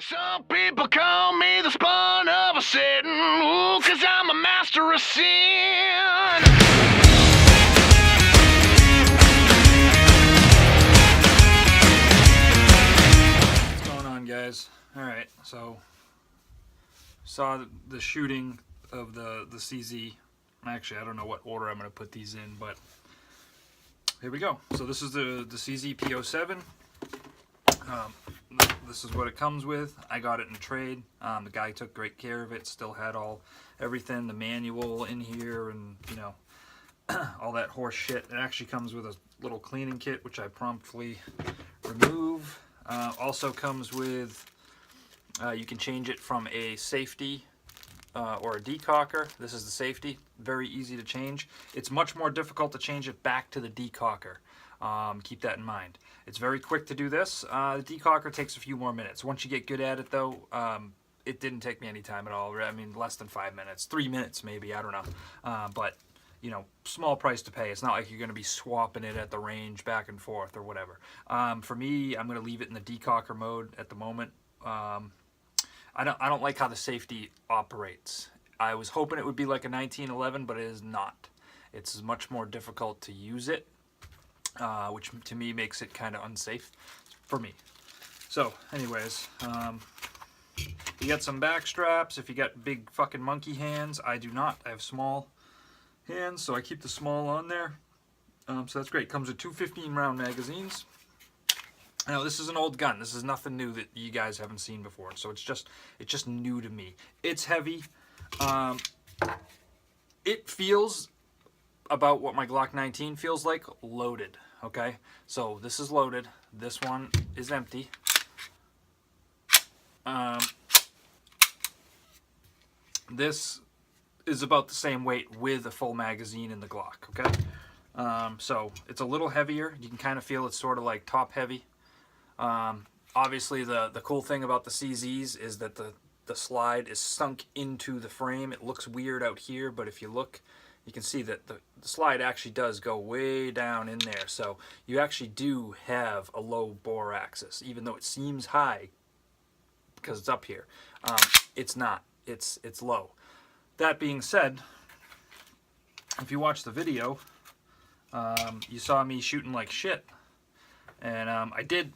Some people call me the spawn of a Satan, ooh, 'cause I'm a master of sin. What's going on, guys? Alright, so saw the shooting of the CZ. Actually, I don't know what order I'm going to put these in, but here we go. So this is the CZ p07. This is what it comes with. I got it in trade. The guy took great care of it. Still had everything, the manual in here, and you know, all that horse shit. It actually comes with a little cleaning kit, which I promptly remove. Also comes with, you can change it from a safety or a decocker. This is the safety. Very easy to change. It's much more difficult to change it back to the decocker. Keep that in mind. It's very quick to do this. The decocker takes a few more minutes. Once you get good at it, though, it didn't take me any time at all. I mean, less than 5 minutes, 3 minutes maybe. I don't know. But you know, small price to pay. It's not like you're going to be swapping it at the range back and forth or whatever. For me, I'm going to leave it in the decocker mode at the moment. I don't like how the safety operates. I was hoping it would be like a 1911, but it is not. It's much more difficult to use it. Which to me makes it kind of unsafe for me. So anyways, you got some back straps if you got big fucking monkey hands. I do not. I have small hands, so I keep the small on there. So that's great. Comes with two 15-round magazines. Now this is an old gun. This is nothing new that you guys haven't seen before. So it's just new to me. It's heavy. It feels about what my Glock 19 feels like, loaded. Okay, so this is loaded. This one is empty. This is about the same weight with a full magazine in the Glock. Okay, so it's a little heavier. You can kind of feel it's sort of like top heavy. Obviously, the cool thing about the CZs is that the slide is sunk into the frame. It looks weird out here, but if you look, you can see that the slide actually does go way down in there. So you actually do have a low bore axis, even though it seems high because it's up here. It's not. It's low. That being said, if you watch the video, you saw me shooting like shit. And I did,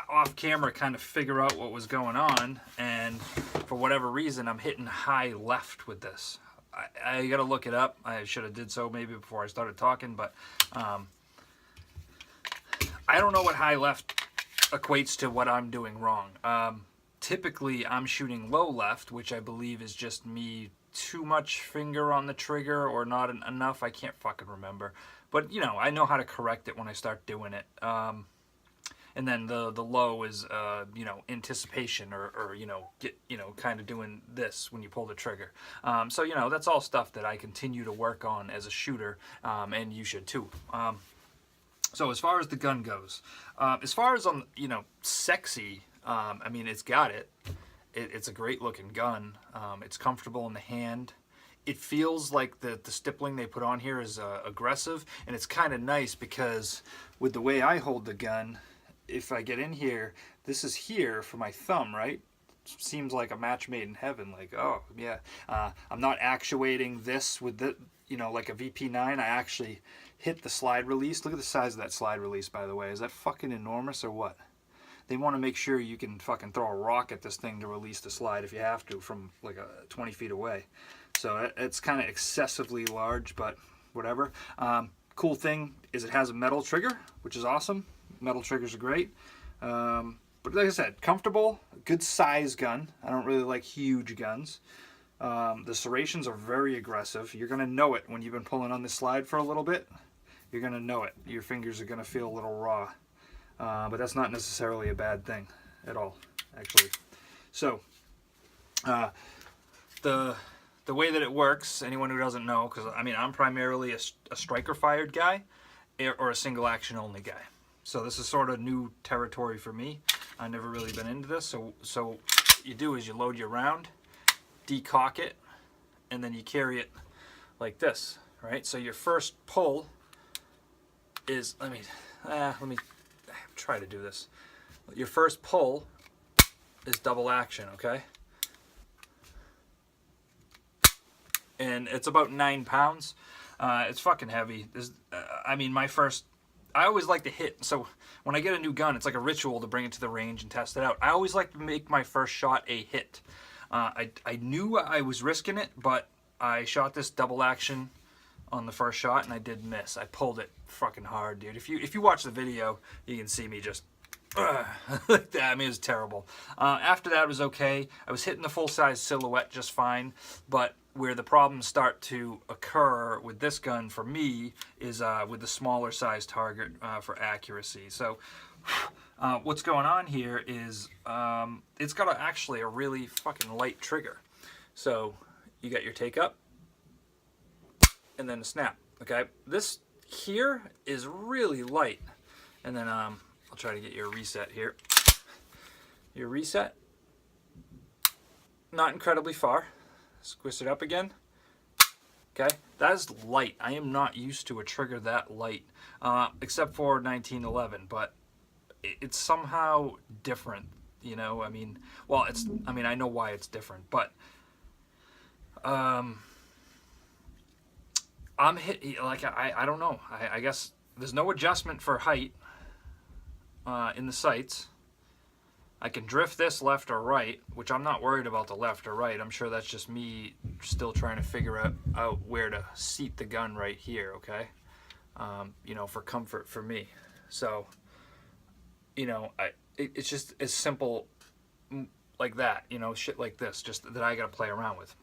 off camera, kind of figure out what was going on. And for whatever reason, I'm hitting high left with this. I gotta look it up. I should have did so maybe before I started talking, but I don't know what high left equates to what I'm doing wrong. Typically, I'm shooting low left, which I believe is just me too much finger on the trigger or not enough. I can't fucking remember. But, you know, I know how to correct it when I start doing it. And then the low is, you know, anticipation or you know, kind of doing this when you pull the trigger. So, you know, that's all stuff that I continue to work on as a shooter, and you should too. So as far as the gun goes, as far as, you know, sexy, I mean, it's got it. It's a great looking gun. It's comfortable in the hand. It feels like the stippling they put on here is aggressive, and it's kind of nice because with the way I hold the gun, if I get in here, this is here for my thumb, right? Seems like a match made in heaven. Like, oh yeah, I'm not actuating this with the, you know, like a VP9. I actually hit the slide release. Look at the size of that slide release, by the way. Is that fucking enormous or what? They want to make sure you can fucking throw a rock at this thing to release the slide if you have to from like 20 feet away. So it's kind of excessively large, but whatever. Cool thing is it has a metal trigger, which is awesome. Metal triggers are great. But like I said, comfortable, good size gun. I don't really like huge guns. The serrations are very aggressive. You're going to know it when you've been pulling on this slide for a little bit. You're going to know it. Your fingers are going to feel a little raw. But that's not necessarily a bad thing at all, actually. So, the way that it works, anyone who doesn't know, because I mean, I'm primarily a striker-fired guy or a single-action only guy. So this is sort of new territory for me. I've never really been into this. So what you do is you load your round, decock it, and then you carry it like this, right? So your first pull is, let me try to do this. Your first pull is double action, okay? And it's about 9 pounds. It's fucking heavy. I mean, I always like to hit. So when I get a new gun, it's like a ritual to bring it to the range and test it out. I always like to make my first shot a hit. I knew I was risking it, but I shot this double action on the first shot, and I did miss. I pulled it fucking hard, dude. If you watch the video, you can see me just like that. I mean, it was terrible. After that, it was okay. I was hitting the full-size silhouette just fine, but where the problems start to occur with this gun for me is with the smaller size target for accuracy. So what's going on here is it's got actually a really fucking light trigger. So you got your take up and then a snap. Okay, this here is really light, and then I'll try to get your reset here. Your reset, not incredibly far. Squish it up again. Okay, that is light. I am not used to a trigger that light, except for 1911, but it's somehow different, you know? I mean, well, I know why it's different, but I'm like, I don't know. I guess there's no adjustment for height in the sights. I can drift this left or right, which I'm not worried about the left or right. I'm sure that's just me still trying to figure out where to seat the gun right here, okay? You know, for comfort for me. So, you know, it's just as simple like that, you know, shit like this, just that I gotta play around with.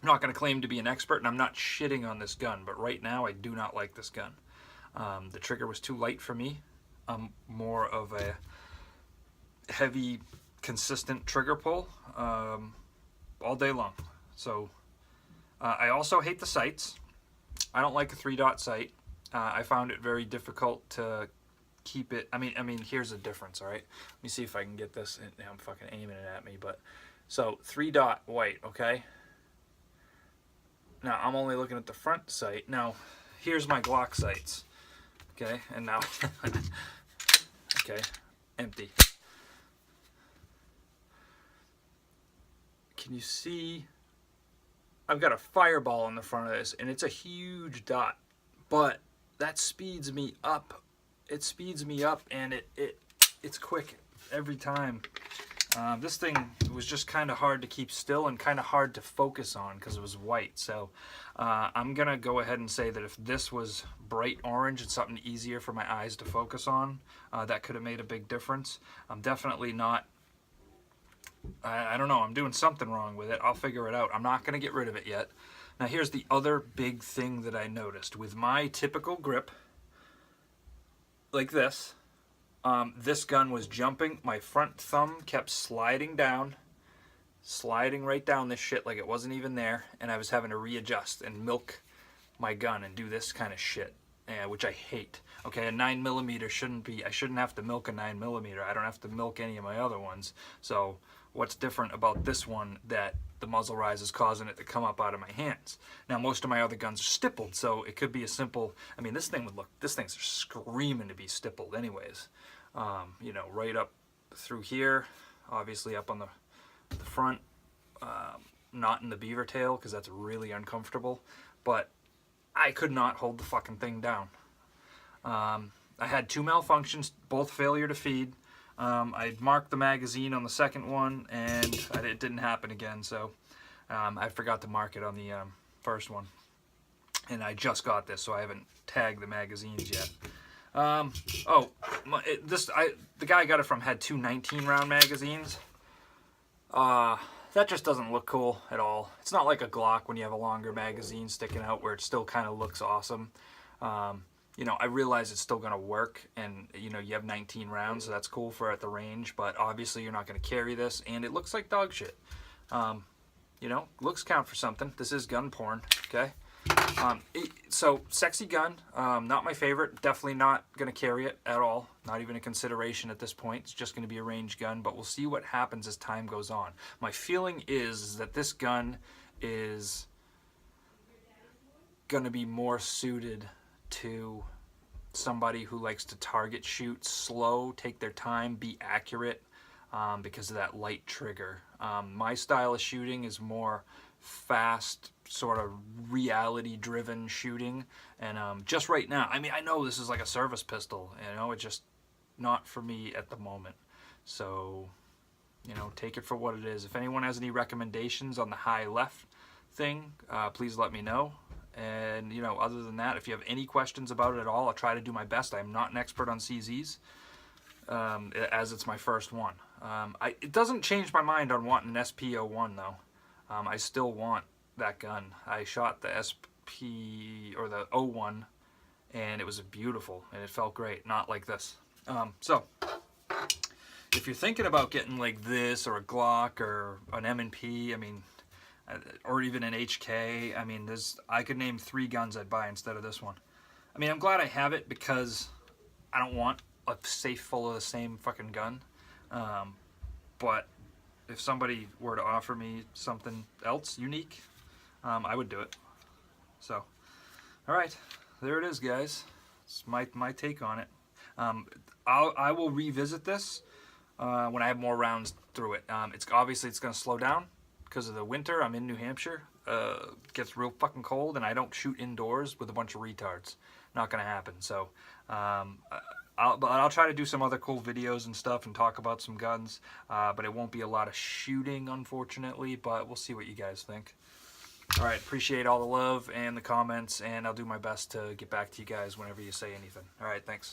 I'm not gonna claim to be an expert, and I'm not shitting on this gun, but right now I do not like this gun. The trigger was too light for me. I'm more of a heavy, consistent trigger pull all day long. So I also hate the sights. I don't like a 3-dot sight. I found it very difficult to keep it. I mean, here's the difference. All right, let me see if I can get this. I'm fucking aiming it at me, but so 3-dot white. Okay. Now I'm only looking at the front sight. Now here's my Glock sights. Okay, and now okay, empty. Can you see? I've got a fireball in the front of this, and it's a huge dot, but that speeds me up. It speeds me up, and it's quick every time. This thing was just kind of hard to keep still and kind of hard to focus on because it was white. So I'm gonna go ahead and say that if this was bright orange and something easier for my eyes to focus on, that could have made a big difference. I'm definitely not. I don't know, I'm doing something wrong with it. I'll figure it out. I'm not going to get rid of it yet. Now here's the other big thing that I noticed. With my typical grip, like this, this gun was jumping. My front thumb kept sliding right down this shit like it wasn't even there, and I was having to readjust and milk my gun and do this kind of shit, which I hate. Okay, a 9mm shouldn't be, I shouldn't have to milk a 9mm. I don't have to milk any of my other ones. So what's different about this one that the muzzle rise is causing it to come up out of my hands? Now most of my other guns are stippled, so it could be a simple, I mean, this thing's screaming to be stippled anyways. You know, right up through here, obviously up on the front, not in the beaver tail because that's really uncomfortable, but I could not hold the fucking thing down. I had 2 malfunctions, both failure to feed. I marked the magazine on the second one, and it didn't happen again, so I forgot to mark it on the first one. And I just got this, so I haven't tagged the magazines yet. The guy I got it from had 2 19-round magazines. That just doesn't look cool at all. It's not like a Glock when you have a longer magazine sticking out where it still kind of looks awesome. You know, I realize it's still going to work, and, you know, you have 19 rounds, so that's cool for at the range, but obviously you're not going to carry this, and it looks like dog shit. You know, looks count for something. This is gun porn, okay? So, sexy gun, not my favorite. Definitely not going to carry it at all. Not even a consideration at this point. It's just going to be a range gun, but we'll see what happens as time goes on. My feeling is that this gun is going to be more suited to somebody who likes to target shoot slow, take their time, be accurate. because of that light trigger. My style of shooting is more fast, sort of reality-driven shooting, and just right now, I mean, I know this is like a service pistol, you know, it's just not for me at the moment. So, you know, take it for what it is. If anyone has any recommendations on the high left thing, please let me know. And, you know, other than that, if you have any questions about it at all, I'll try to do my best. I'm not an expert on CZs, as it's my first one. It doesn't change my mind on wanting an SP01 though. I still want that gun. I shot the SP or the 01, and it was beautiful and it felt great. Not like this. So if you're thinking about getting like this or a Glock or an M&P, I mean, or even an HK, I mean, I could name 3 guns I'd buy instead of this one. I mean, I'm glad I have it because I don't want a safe full of the same fucking gun. But if somebody were to offer me something else unique, I would do it. So, all right, there it is, guys. It's my take on it. I will revisit this when I have more rounds through it. It's obviously it's going to slow down because of the winter. I'm in New Hampshire. It gets real fucking cold, and I don't shoot indoors with a bunch of retards. Not going to happen. So, I'll try to do some other cool videos and stuff and talk about some guns, but it won't be a lot of shooting, unfortunately, but we'll see what you guys think. All right, appreciate all the love and the comments, and I'll do my best to get back to you guys whenever you say anything. All right, thanks.